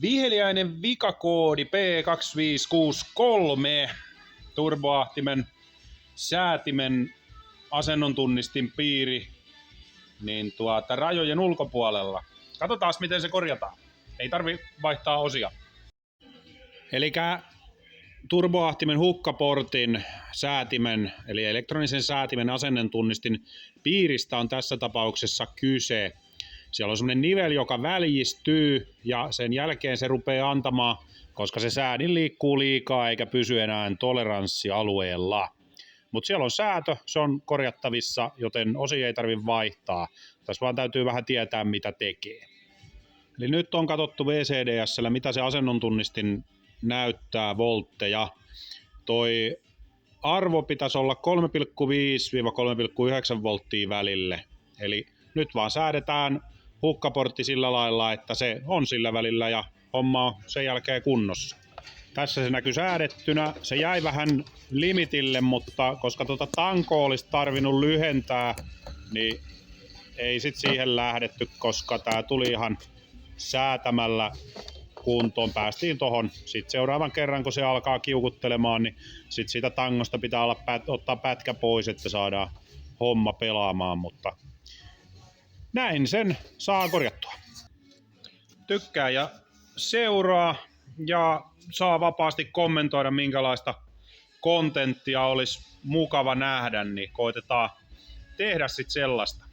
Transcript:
Viheliäinen vikakoodi P2563 turboahtimen säätimen asennon tunnistin piiri niin rajojen ulkopuolella. Katsotaan miten se korjataan. Ei tarvi vaihtaa osia. Elikkä turboahtimen hukkaportin säätimen eli elektronisen säätimen asennon tunnistin piiristä on tässä tapauksessa kyse. Siellä on semmoinen nivel, joka väljistyy ja sen jälkeen se rupeaa antamaan, koska se säädin liikkuu liikaa eikä pysy enää toleranssialueella. Mutta siellä on säätö, se on korjattavissa, joten osia ei tarvitse vaihtaa. Tässä vaan täytyy vähän tietää, mitä tekee. Eli nyt on katsottu VCDS:llä, mitä se asennon tunnistin näyttää voltteja. Toi arvo pitäisi olla 3,5-3,9 volttia välille. Eli nyt vaan säädetään hukkaportti sillä lailla, että se on sillä välillä ja homma on sen jälkeen kunnossa. Tässä se näkyy säädettynä. Se jäi vähän limitille, mutta koska tankoa olisi tarvinnut lyhentää, niin ei sit siihen lähdetty, koska tää tuli ihan säätämällä kuntoon. Päästiin tohon. Sitten seuraavan kerran, kun se alkaa kiukuttelemaan, niin sit siitä tangosta pitää ottaa pätkä pois, että saadaan homma pelaamaan, mutta näin sen saa korjattua. Tykkää ja seuraa ja saa vapaasti kommentoida, minkälaista kontenttia olisi mukava nähdä, niin koitetaan tehdä sitten sellaista.